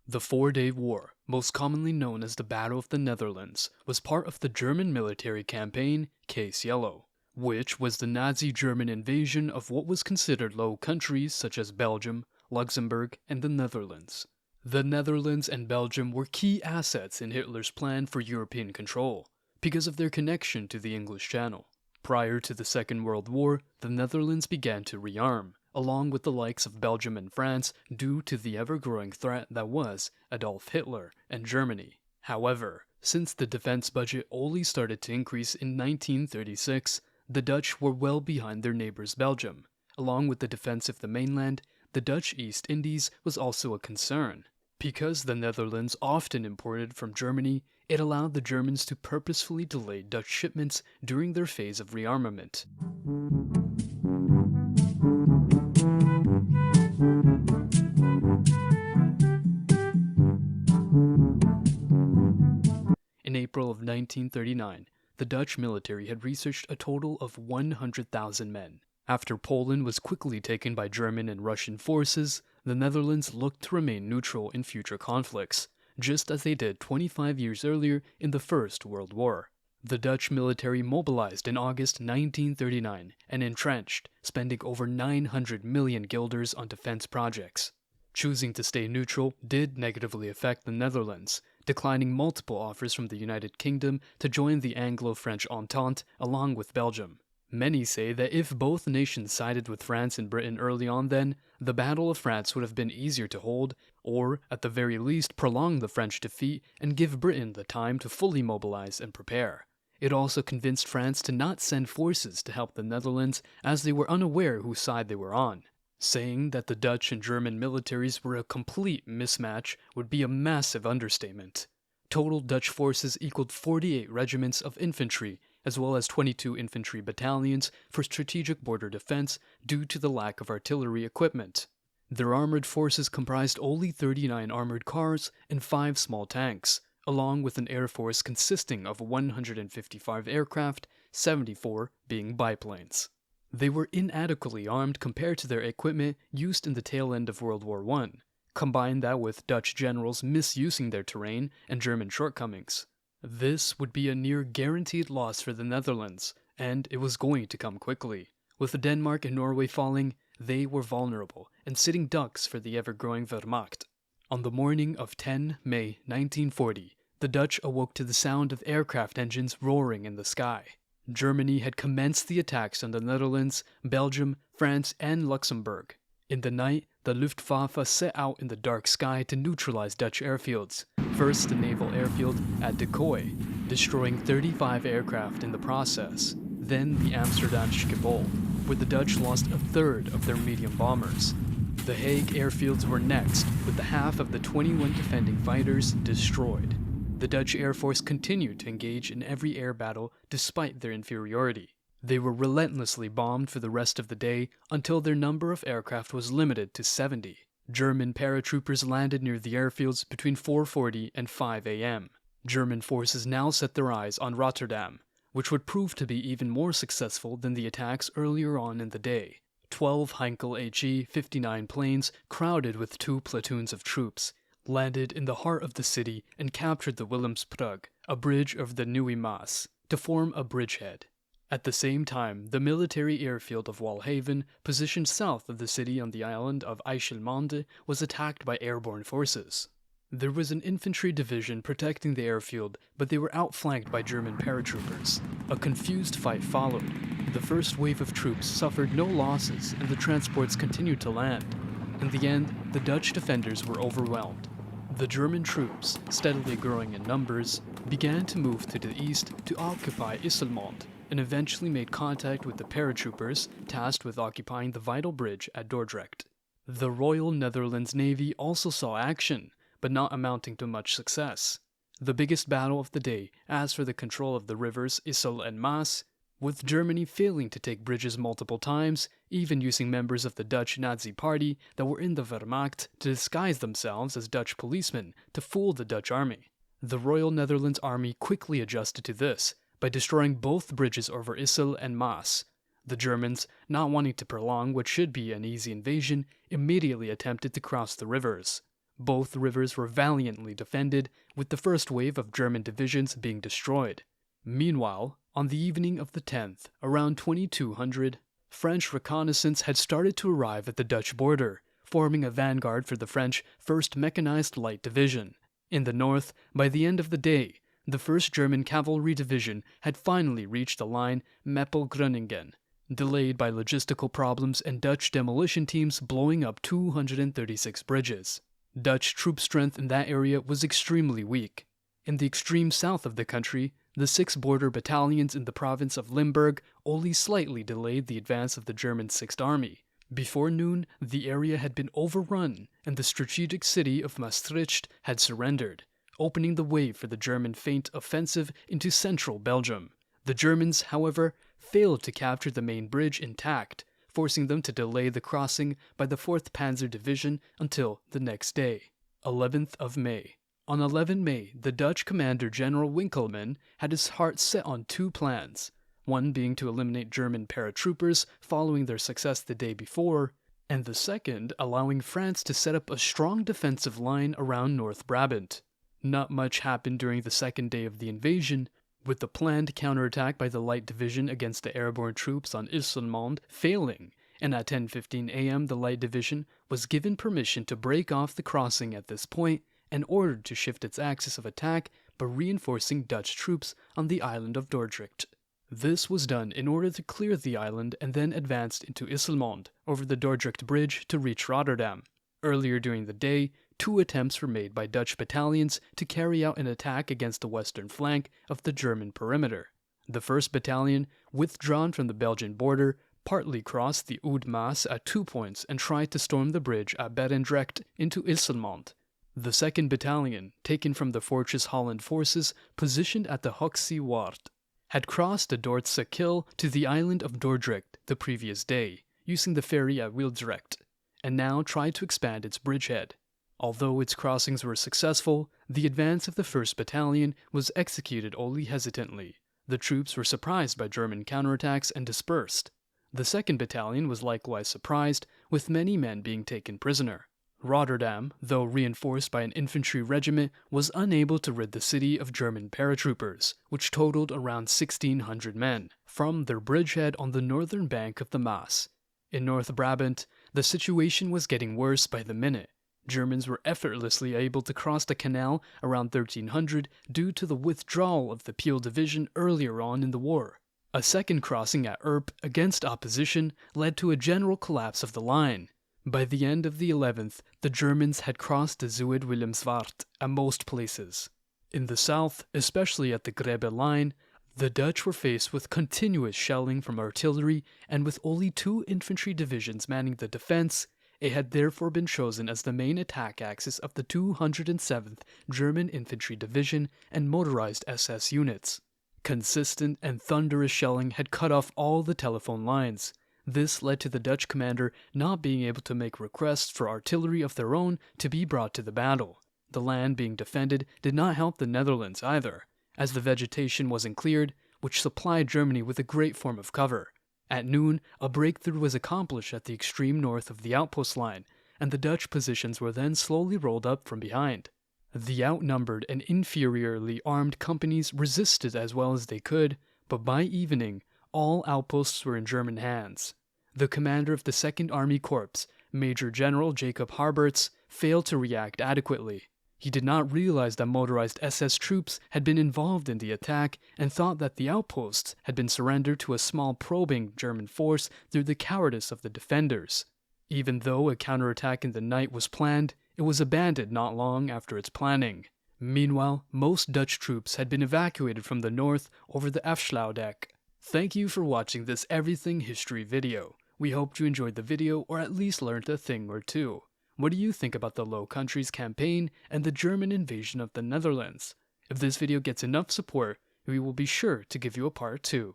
The Four-Day War, most commonly known as the Battle of the Netherlands, was part of the German military campaign Case Yellow, which was the Nazi German invasion of what was considered Low Countries such as Belgium, Luxembourg, and the Netherlands. The Netherlands and Belgium were key assets in Hitler's plan for European control, because of their connection to the English Channel. Prior to the Second World War, the Netherlands began to rearm, along with the likes of Belgium and France, due to the ever-growing threat that was Adolf Hitler and Germany. However, since the defense budget only started to increase in 1936, the Dutch were well behind their neighbors Belgium. Along with the defense of the mainland, the Dutch East Indies was also a concern. Because the Netherlands often imported from Germany, it allowed the Germans to purposefully delay Dutch shipments during their phase of rearmament. In April of 1939, the Dutch military had researched a total of 100,000 men. After Poland was quickly taken by German and Russian forces, the Netherlands looked to remain neutral in future conflicts, just as they did 25 years earlier in the First World War. The Dutch military mobilized in August 1939 and entrenched, spending over 900 million guilders on defense projects. Choosing to stay neutral did negatively affect the Netherlands, declining multiple offers from the United Kingdom to join the Anglo-French Entente along with Belgium. Many say that if both nations sided with France and Britain early on then, the Battle of France would have been easier to hold, or at the very least prolong the French defeat and give Britain the time to fully mobilize and prepare. It also convinced France to not send forces to help the Netherlands as they were unaware whose side they were on. Saying that the Dutch and German militaries were a complete mismatch would be a massive understatement. Total Dutch forces equaled 48 regiments of infantry, as well as 22 infantry battalions for strategic border defense due to the lack of artillery equipment. Their armored forces comprised only 39 armored cars and 5 small tanks, along with an air force consisting of 155 aircraft, 74 being biplanes. They were inadequately armed compared to their equipment used in the tail end of World War I. Combine that with Dutch generals misusing their terrain and German shortcomings. This would be a near guaranteed loss for the Netherlands, and it was going to come quickly. With Denmark and Norway falling, they were vulnerable and sitting ducks for the ever-growing Wehrmacht. On the morning of 10 May 1940, the Dutch awoke to the sound of aircraft engines roaring in the sky. Germany had commenced the attacks on the Netherlands, Belgium, France, and Luxembourg. In the night, the Luftwaffe set out in the dark sky to neutralize Dutch airfields. First, the naval airfield at De Kooi, destroying 35 aircraft in the process. Then the Amsterdam Schiphol, where the Dutch lost a third of their medium bombers. The Hague airfields were next, with the half of the 21 defending fighters destroyed. The Dutch Air Force continued to engage in every air battle despite their inferiority. They were relentlessly bombed for the rest of the day until their number of aircraft was limited to 70. German paratroopers landed near the airfields between 4:40 and 5 a.m. German forces now set their eyes on Rotterdam, which would prove to be even more successful than the attacks earlier on in the day. 12 Heinkel HE-59 planes, crowded with 2 platoons of troops, landed in the heart of the city and captured the Willemsbrug, a bridge over the Nieuwe Maas, to form a bridgehead. At the same time, the military airfield of Walhaven, positioned south of the city on the island of IJsselmonde, was attacked by airborne forces. There was an infantry division protecting the airfield, but they were outflanked by German paratroopers. A confused fight followed. The first wave of troops suffered no losses, and the transports continued to land. In the end, the Dutch defenders were overwhelmed. The German troops, steadily growing in numbers, began to move to the east to occupy IJsselmonde, and eventually made contact with the paratroopers tasked with occupying the vital bridge at Dordrecht. The Royal Netherlands Navy also saw action, but not amounting to much success. The biggest battle of the day, as for the control of the rivers IJssel and Maas, with Germany failing to take bridges multiple times, even using members of the Dutch Nazi Party that were in the Wehrmacht to disguise themselves as Dutch policemen to fool the Dutch army. The Royal Netherlands Army quickly adjusted to this by destroying both bridges over IJssel and Maas. The Germans, not wanting to prolong what should be an easy invasion, immediately attempted to cross the rivers. Both rivers were valiantly defended, with the first wave of German divisions being destroyed. Meanwhile, on the evening of the 10th, around 2200, French reconnaissance had started to arrive at the Dutch border, forming a vanguard for the French 1st Mechanized Light Division. In the north, by the end of the day, the 1st German Cavalry Division had finally reached the line Meppel-Gröningen, delayed by logistical problems and Dutch demolition teams blowing up 236 bridges. Dutch troop strength in that area was extremely weak. In the extreme south of the country, the 6 border battalions in the province of Limburg only slightly delayed the advance of the German 6th Army. Before noon, the area had been overrun and the strategic city of Maastricht had surrendered, opening the way for the German feint offensive into central Belgium. The Germans, however, failed to capture the main bridge intact, forcing them to delay the crossing by the 4th Panzer Division until the next day, 11th of May. On 11 May, the Dutch commander General Winkelmann had his heart set on 2 plans, one being to eliminate German paratroopers following their success the day before, and the second allowing France to set up a strong defensive line around North Brabant. Not much happened during the second day of the invasion, with the planned counterattack by the Light Division against the airborne troops on Isselmond failing, and at 10:15 a.m. the Light Division was given permission to break off the crossing at this point and ordered to shift its axis of attack by reinforcing Dutch troops on the island of Dordrecht. This was done in order to clear the island and then advanced into Isselmond over the Dordrecht Bridge to reach Rotterdam. Earlier during the day, 2 attempts were made by Dutch battalions to carry out an attack against the western flank of the German perimeter. The 1st Battalion, withdrawn from the Belgian border, partly crossed the Oude Maas at 2 points and tried to storm the bridge at Barendrecht into Isselmond. The 2nd Battalion, taken from the Fortress Holland forces positioned at the Hoogse Waard, had crossed the Dordtse Kil to the island of Dordrecht the previous day, using the ferry at Wieldrecht, and now tried to expand its bridgehead. Although its crossings were successful, the advance of the 1st Battalion was executed only hesitantly. The troops were surprised by German counterattacks and dispersed. The 2nd Battalion was likewise surprised, with many men being taken prisoner. Rotterdam, though reinforced by an infantry regiment, was unable to rid the city of German paratroopers, which totaled around 1,600 men, from their bridgehead on the northern bank of the Maas. In North Brabant, the situation was getting worse by the minute. Germans were effortlessly able to cross the canal around 1300 due to the withdrawal of the Peel Division earlier on in the war. A second crossing at Erp against opposition led to a general collapse of the line. By the end of the 11th, the Germans had crossed the Zuid-Willemsvaart at most places. In the south, especially at the Grebbe line, the Dutch were faced with continuous shelling from artillery, and with only 2 infantry divisions manning the defense, it had therefore been chosen as the main attack axis of the 207th German Infantry Division and motorized SS units. Consistent and thunderous shelling had cut off all the telephone lines. This led to the Dutch commander not being able to make requests for artillery of their own to be brought to the battle. The land being defended did not help the Netherlands either, as the vegetation wasn't cleared, which supplied Germany with a great form of cover. At noon, a breakthrough was accomplished at the extreme north of the outpost line, and the Dutch positions were then slowly rolled up from behind. The outnumbered and inferiorly armed companies resisted as well as they could, but by evening, all outposts were in German hands. The commander of the 2nd Army Corps, Major General Jacob Harberts, failed to react adequately. He did not realize that motorized SS troops had been involved in the attack and thought that the outposts had been surrendered to a small probing German force through the cowardice of the defenders. Even though a counterattack in the night was planned, it was abandoned not long after its planning. Meanwhile, most Dutch troops had been evacuated from the north over the Afsluitdijk. Thank you for watching this Everything History video. We hoped you enjoyed the video or at least learned a thing or two. What do you think about the Low Countries campaign and the German invasion of the Netherlands? If this video gets enough support, we will be sure to give you a part 2.